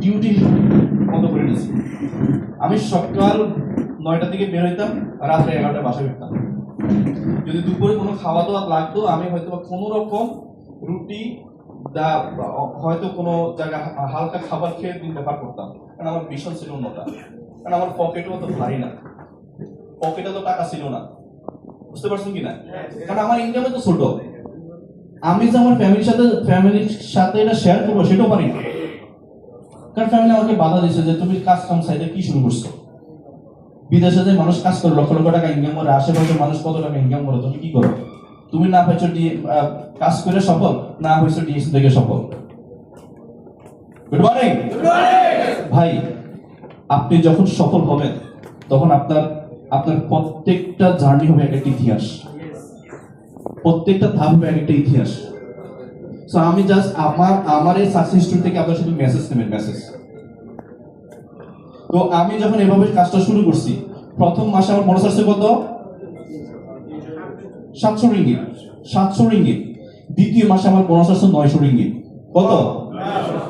Duty বন্ধ করে নিয়েছি। আমি সকাল 9টা থেকে বের হইতাম, রাত্রে 11টা বাসায় ফিরতাম। যদি দুপুরে কোনো খাওয়া দাওয়া লাগতো, আমি হয়তো কোনো রকম রুটি হয়তো কোনো জায়গায় হালকা খাবার খেয়ে দিনটা পার করতাম, কারণ আমার ভীষণ ছিল অন্যটা। কারণ আমার পকেটও তো ভারী না, পকেটে তো টাকা ছিল না, বুঝতে পারছেন কিনা? কারণ আমার ইনকামে তো ছোট, আমি যে আমার ফ্যামিলির সাথে এটা শেয়ার করবো সেটাও পারি না। কারণ ফ্যামিলি আমাকে বাধা দিচ্ছে যে তুমি কাজ কাম সাইডে কি শুরু করছো। বিদেশে যে মানুষ কাজ করে লক্ষ লক্ষ টাকা ইনকাম করে, আশেপাশে মানুষ কত টাকা ইনকাম করে, তুমি কি করো? তুমি না পাইছো কাজ করে সফল, না হয়েছো ডিএসসি থেকে সফল। গুড মর্নিং ভাই। আপনি যখন সফল হবেন তখন আপনার প্রত্যেকটা জার্নি হবে এক একটা ইতিহাস, প্রত্যেকটা ধাপ হবে এক একটা ইতিহাস। সো আমি জাস্ট আমার এই সাকসেস স্টোরি থেকে আপনার শুধু মেসেজ নেবেন, মেসেজ। তো আমি যখন এভাবে কাজটা শুরু করছি, প্রথম মাসে আমার বোনাস আসছে কত? 700 রিঙ্গিত, 700 রিঙ্গিত। দ্বিতীয় মাসে আমার বোনাস আসছে 900 রিঙ্গিত। কত?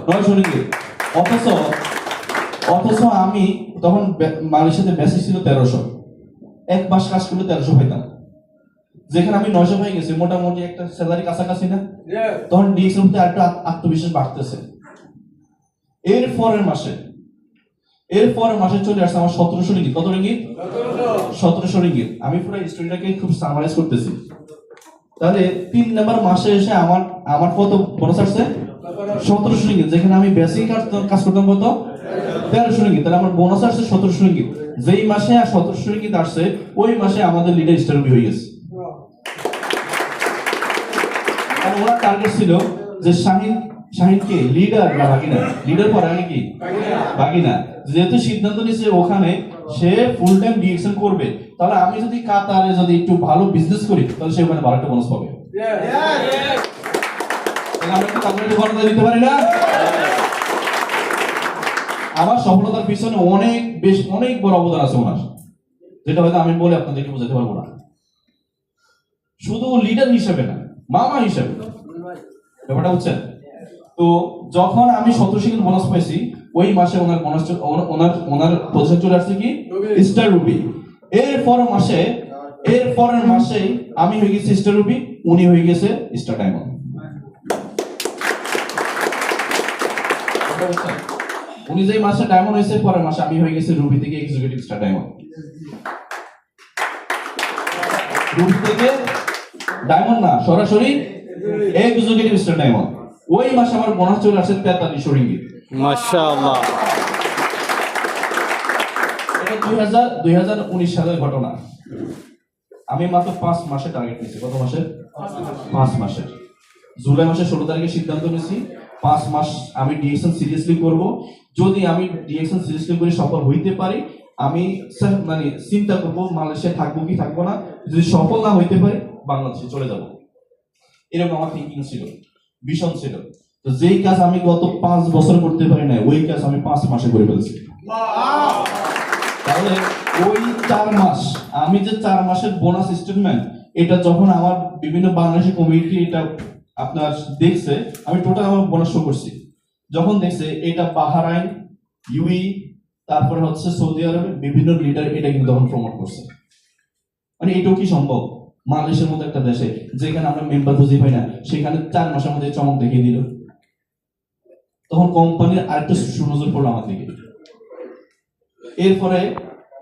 900 রিঙ্গিত। অথচ আমি তখন মালয়েশিয়াতে বেসিক ছিল 1300, এক মাস কাজ করলে 1300 পাইতাম। যেখানে আমি 900 হয়ে গেছি, মোটামুটি একটা স্যালারি কাছাকাছি না? তখন ডিএক্সের মধ্যে একটা আত্মবিশ্বাস বাড়তেছে। এর পরের মাসে চলে আসছে আমার 1700 রিঙ্গিত। কত রিঙ্গিত? 1700 রিঙ্গিত। আমি পুরো স্টোরিটাকে খুব সামারাইজ করতেছি। তাহলে 3 নাম্বার মাসে এসে আমার কত বোনাস আসছে? 1700 রিঙ্গিত। যেখানে আমি বেসিক কাজ করতাম কত? 1300 রিঙ্গিত। তাহলে আমার বোনাস আসছে 1700 রিঙ্গিত। যেই মাসে 1700 রিঙ্গিত আসছে, ওই মাসে আমাদের লিডার স্টার হয়ে গেছে। আর ওনার টার্গেট ছিল যে শাহিনকে লিডার না বাগিনা, লিডার পরে আগে কি বাগিনা। যেহেতু সিদ্ধান্ত নিয়েছে ওখানে সে ফুল টাইম ডিএক্সএল করবে, তাহলে আমি যদি কাতারে যদি একটু ভালো বিজনেস করি, তাহলে সে ওখানে 12টা বোনাস পাবে। আমরা কি তাদেরকে বর্ণনা দিতে পারি না? আমার সফলতার পিছনে অনেক বড় অবদান আছে ওনার, যেটা হয়তো আমি বলে আপনাদেরকে বোঝাতে পারবো না। শুধু লিডার হিসেবে না, মামা হিসেবে, ব্যাপারটা হচ্ছে। তো যখন আমি 1700 বোনাস পাইছি, ওই মাসে ওনার বোনাস ওনার পজিশন চলে আসছে কি স্টার রুবি। এর পরের মাসে আমি হয়ে গেছি স্টার রুবি, উনি হয়ে গেছে স্টার ডায়মন্ড। উনি যে মাসে ডায়মন্ড হয়েছে, পরের মাসে আমি হয়ে গেছি রুবি থেকে এক্সিকিউটিভ স্টার ডায়মন্ড। রুবি থেকে ডায়মন্ড না, সরাসরি এক্সিকিউটিভ স্টার ডায়মন্ড। ওই মাসে আমার বোনাস চলে আসে 4300 রিঙ্গিত। মাশাআল্লাহ। এটা 2019 সালের ঘটনা। আমি মাত্র 5 মাসে টার্গেট নিয়েছি। কত মাসে? 5 মাসে। জুলাই মাসের 16 তারিখে সিদ্ধান্ত নিয়েছি 5 মাস আমি ডিএক্সএল সিরিয়াসলি করব। যদি আমি ডিএক্সএল সিরিয়াসলি করে সফল হইতে পারি, আমি মানে চিন্তা করব মালয়েশিয়ায় থাকবো কি থাকবো না। যদি সফল না হইতে পারি, বাংলাদেশে চলে যাব। এরকম আমার থিঙ্কিং ছিল, ভিশন ছিল। তো যেই কাজ আমি গত 5 বছর করতে পারি না, ওই কাজ আমি 5 মাসে করে ফেলছি। তাহলে ওই 4 মাস, আমি যে 4 মাসের বোনাস স্টেটমেন্ট, এটা যখন আমার বিভিন্ন বাংলাদেশি কমিউনিটি এটা আপনার দেখছে, আমি টোটাল আমার বোনাস শো করছি। যখন দেখছে এটা বাহরাইন, ইউই, তারপরে হচ্ছে সৌদি আরবে বিভিন্ন লিডার এটা কিন্তু তখন প্রমোট করছে। মানে এটাও কি সম্ভব? মালয়েশিয়ার মতো একটা দেশে যেখানে আমরা মেম্বার খুঁজে পাই না, সেখানে 4 মাসের মধ্যে চমক দেখিয়ে দিল। তখন কোম্পানির আরেকটা সুনজর পড়লো আমার দিকে।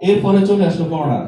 এরপরে চলে আসলো করোনা।